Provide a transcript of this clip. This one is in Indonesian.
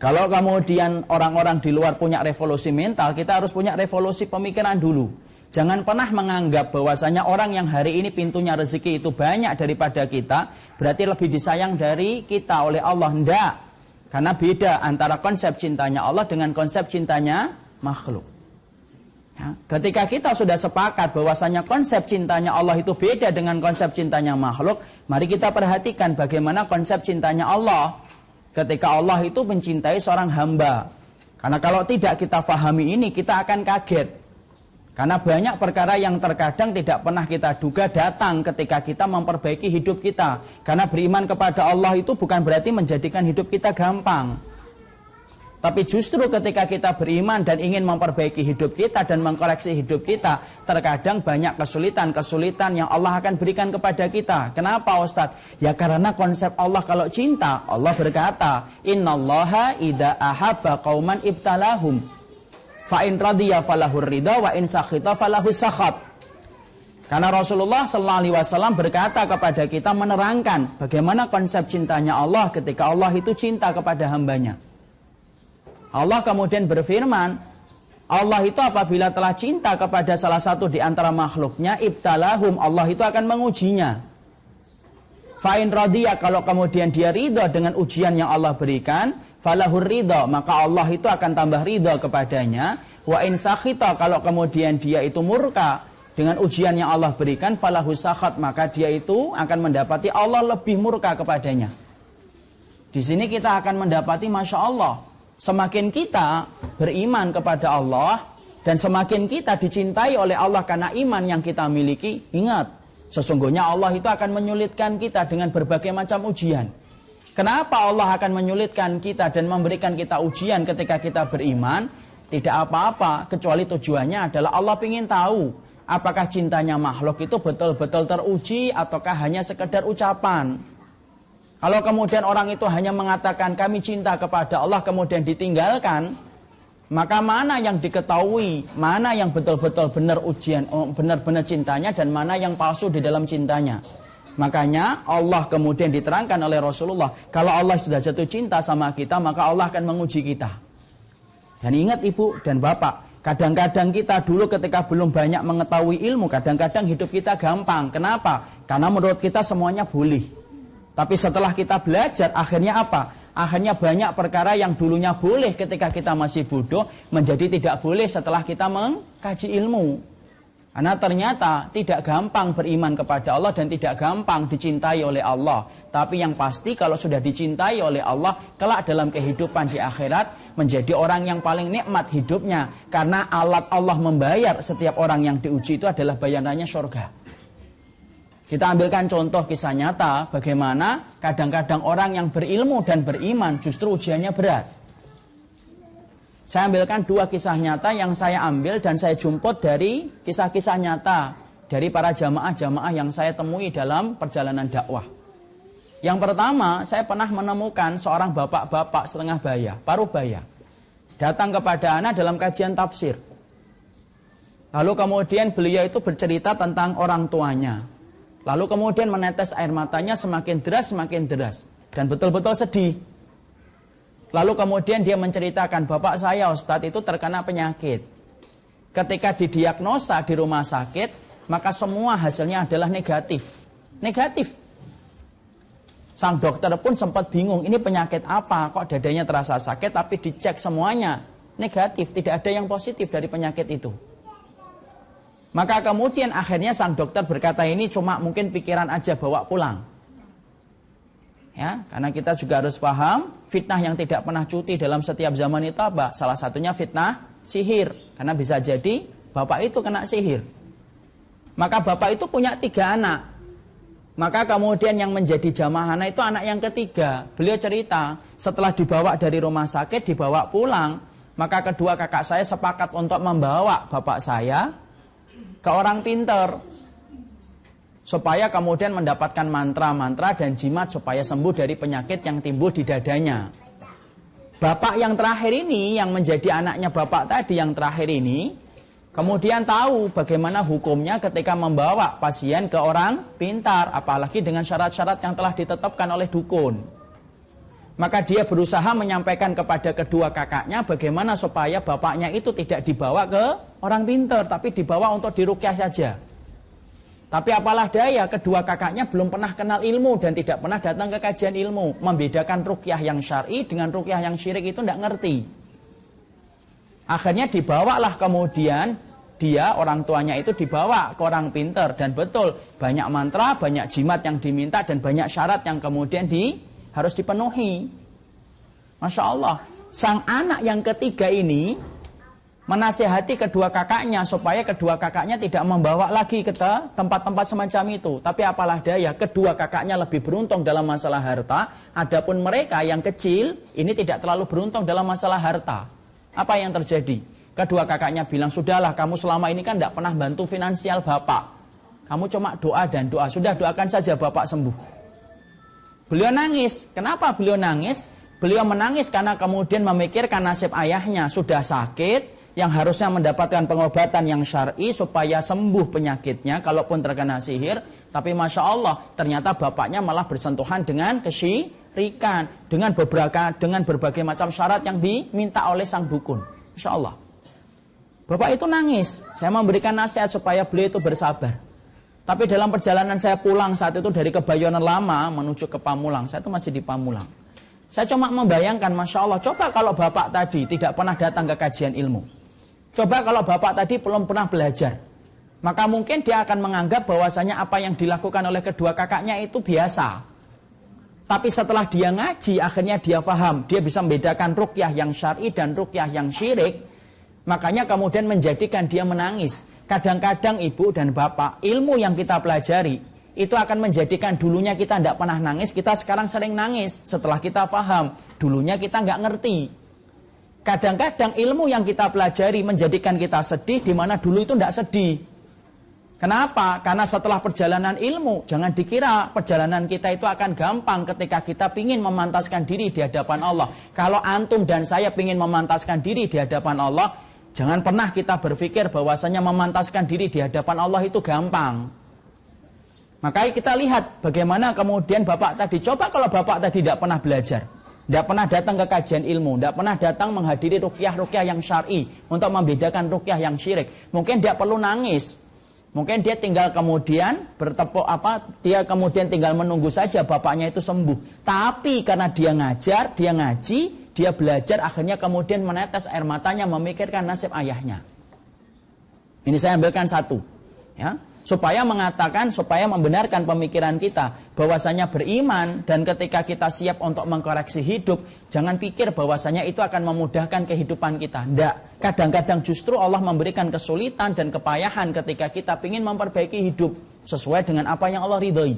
Kalau kemudian orang-orang di luar punya revolusi mental, kita harus punya revolusi pemikiran dulu. Jangan pernah menganggap bahwasanya orang yang hari ini pintunya rezeki itu banyak daripada kita, berarti lebih disayang dari kita oleh Allah. Tidak. Karena beda antara konsep cintanya Allah dengan konsep cintanya makhluk. Ya, ketika kita sudah sepakat bahwasanya konsep cintanya Allah itu beda dengan konsep cintanya makhluk, mari kita perhatikan bagaimana konsep cintanya Allah. Ketika Allah itu mencintai seorang hamba. Karena kalau tidak kita fahami ini, kita akan kaget. Karena banyak perkara yang terkadang tidak pernah kita duga datang ketika kita memperbaiki hidup kita. Karena beriman kepada Allah itu bukan berarti menjadikan hidup kita gampang. Tapi justru ketika kita beriman dan ingin memperbaiki hidup kita dan mengkoreksi hidup kita, terkadang banyak kesulitan-kesulitan yang Allah akan berikan kepada kita. Kenapa Ustadz? Ya karena konsep Allah kalau cinta, Allah berkata, Innallaha idza ahabba qauman ibtalahum. Fa in radiya falahur ridha wa in sakhita falahus sakhat. Karena Rasulullah SAW berkata kepada kita, menerangkan bagaimana konsep cintanya Allah ketika Allah itu cinta kepada hambanya. Allah kemudian berfirman, Allah itu apabila telah cinta kepada salah satu di antara makhluknya, ibtalahum, Allah itu akan mengujinya. Fa'in radiyah, kalau kemudian dia ridha dengan ujian yang Allah berikan, falahur ridha, maka Allah itu akan tambah ridha kepadanya. Wa in sakhita, kalau kemudian dia itu murka dengan ujian yang Allah berikan, falahus sakhat, maka dia itu akan mendapati Allah lebih murka kepadanya. Di sini kita akan mendapati, Masya Allah, semakin kita beriman kepada Allah dan semakin kita dicintai oleh Allah karena iman yang kita miliki, ingat, sesungguhnya Allah itu akan menyulitkan kita dengan berbagai macam ujian. Kenapa Allah akan menyulitkan kita dan memberikan kita ujian ketika kita beriman? Tidak apa-apa, kecuali tujuannya adalah Allah ingin tahu apakah cintanya makhluk itu betul-betul teruji ataukah hanya sekedar ucapan. Kalau kemudian orang itu hanya mengatakan kami cinta kepada Allah kemudian ditinggalkan, maka mana yang diketahui, mana yang betul-betul benar ujian, benar-benar cintanya dan mana yang palsu di dalam cintanya. Makanya Allah kemudian diterangkan oleh Rasulullah, kalau Allah sudah jatuh cinta sama kita, maka Allah akan menguji kita. Dan ingat ibu dan bapak, kadang-kadang kita dulu ketika belum banyak mengetahui ilmu, kadang-kadang hidup kita gampang. Kenapa? Karena menurut kita semuanya boleh. Tapi setelah kita belajar, akhirnya apa? Akhirnya banyak perkara yang dulunya boleh ketika kita masih bodoh, menjadi tidak boleh setelah kita mengkaji ilmu. Karena ternyata tidak gampang beriman kepada Allah dan tidak gampang dicintai oleh Allah. Tapi yang pasti kalau sudah dicintai oleh Allah, kelak dalam kehidupan di akhirat, menjadi orang yang paling nikmat hidupnya. Karena alat Allah membayar setiap orang yang diuji itu adalah bayarannya surga. Kita ambilkan contoh kisah nyata bagaimana kadang-kadang orang yang berilmu dan beriman justru ujiannya berat. Saya ambilkan dua kisah nyata yang saya ambil dan saya jumput dari kisah-kisah nyata dari para jamaah-jamaah yang saya temui dalam perjalanan dakwah. Yang pertama, saya pernah menemukan seorang bapak-bapak setengah baya, paruh baya, datang kepada ana dalam kajian tafsir. Lalu kemudian beliau itu bercerita tentang orang tuanya. Lalu kemudian menetes air matanya semakin deras, dan betul-betul sedih. Lalu kemudian dia menceritakan, bapak saya Ustadz itu terkena penyakit. Ketika didiagnosa di rumah sakit, maka semua hasilnya adalah negatif. Negatif. Sang dokter pun sempat bingung, ini penyakit apa? Kok dadanya terasa sakit, tapi dicek semuanya negatif, tidak ada yang positif dari penyakit itu. Maka kemudian akhirnya sang dokter berkata ini cuma mungkin pikiran aja, bawa pulang. Ya, karena kita juga harus paham fitnah yang tidak pernah cuti dalam setiap zaman itu apa? Salah satunya fitnah sihir. Karena bisa jadi bapak itu kena sihir. Maka bapak itu punya 3 anak. Maka kemudian yang menjadi jamaah anak itu anak yang ketiga. Beliau cerita setelah dibawa dari rumah sakit, dibawa pulang, maka kedua kakak saya sepakat untuk membawa bapak saya ke orang pinter supaya kemudian mendapatkan mantra-mantra dan jimat supaya sembuh dari penyakit yang timbul di dadanya. Bapak yang terakhir ini, yang menjadi anaknya bapak tadi yang terakhir ini, kemudian tahu bagaimana hukumnya ketika membawa pasien ke orang pintar, apalagi dengan syarat-syarat yang telah ditetapkan oleh dukun. Maka dia berusaha menyampaikan kepada kedua kakaknya bagaimana supaya bapaknya itu tidak dibawa ke orang pintar, tapi dibawa untuk diruqyah saja. Tapi apalah daya, kedua kakaknya belum pernah kenal ilmu dan tidak pernah datang ke kajian ilmu. Membedakan ruqyah yang syar'i dengan ruqyah yang syirik itu tidak ngerti. Akhirnya dibawalah kemudian dia, orang tuanya itu dibawa ke orang pintar. Dan betul, banyak mantra, banyak jimat yang diminta dan banyak syarat yang kemudian harus dipenuhi. Masya Allah, sang anak yang ketiga ini menasihati kedua kakaknya supaya kedua kakaknya tidak membawa lagi ke tempat-tempat semacam itu. Tapi apalah daya, kedua kakaknya lebih beruntung dalam masalah harta. Adapun mereka yang kecil ini tidak terlalu beruntung dalam masalah harta. Apa yang terjadi? Kedua kakaknya bilang, sudahlah kamu selama ini kan tidak pernah bantu finansial bapak. Kamu cuma doa dan doa. Sudah, doakan saja bapak sembuh. Beliau nangis. Kenapa beliau nangis? Beliau menangis karena kemudian memikirkan nasib ayahnya sudah sakit, yang harusnya mendapatkan pengobatan yang syar'i supaya sembuh penyakitnya kalaupun terkena sihir. Tapi Masya Allah, ternyata bapaknya malah bersentuhan dengan kesyirikan, dengan berbagai macam syarat yang diminta oleh sang dukun. Masya Allah. Bapak itu nangis. Saya memberikan nasihat supaya beliau itu bersabar. Tapi dalam perjalanan saya pulang saat itu dari Kebayoran Lama menuju ke Pamulang. Saya itu masih di Pamulang. Saya cuma membayangkan, Masya Allah, coba kalau bapak tadi tidak pernah datang ke kajian ilmu. Coba kalau bapak tadi belum pernah belajar. Maka mungkin dia akan menganggap bahwasanya apa yang dilakukan oleh kedua kakaknya itu biasa. Tapi setelah dia ngaji, akhirnya dia paham. Dia bisa membedakan ruqyah yang syar'i dan ruqyah yang syirik. Makanya kemudian menjadikan dia menangis. Kadang-kadang ibu dan bapak, ilmu yang kita pelajari itu akan menjadikan dulunya kita tidak pernah nangis, kita sekarang sering nangis setelah kita paham. Dulunya kita nggak ngerti. Kadang-kadang ilmu yang kita pelajari menjadikan kita sedih, di mana dulu itu tidak sedih. Kenapa? Karena setelah perjalanan ilmu, jangan dikira perjalanan kita itu akan gampang ketika kita ingin memantaskan diri di hadapan Allah. Kalau antum dan saya ingin memantaskan diri di hadapan Allah, jangan pernah kita berpikir bahwasanya memantaskan diri di hadapan Allah itu gampang. Makanya kita lihat bagaimana kemudian bapak tadi. Coba kalau bapak tadi tidak pernah belajar, tidak pernah datang ke kajian ilmu, tidak pernah datang menghadiri ruqyah-ruqyah yang syar'i untuk membedakan ruqyah yang syirik, mungkin dia perlu nangis. Mungkin dia tinggal kemudian dia kemudian tinggal menunggu saja bapaknya itu sembuh. Tapi karena dia ngajar, dia ngaji, dia belajar, akhirnya kemudian menetes air matanya memikirkan nasib ayahnya. Ini saya ambilkan satu, ya, supaya membenarkan pemikiran kita bahwasanya beriman dan ketika kita siap untuk mengkoreksi hidup, jangan pikir bahwasanya itu akan memudahkan kehidupan kita. Tidak. Kadang-kadang justru Allah memberikan kesulitan dan kepayahan ketika kita ingin memperbaiki hidup sesuai dengan apa yang Allah ridhoi.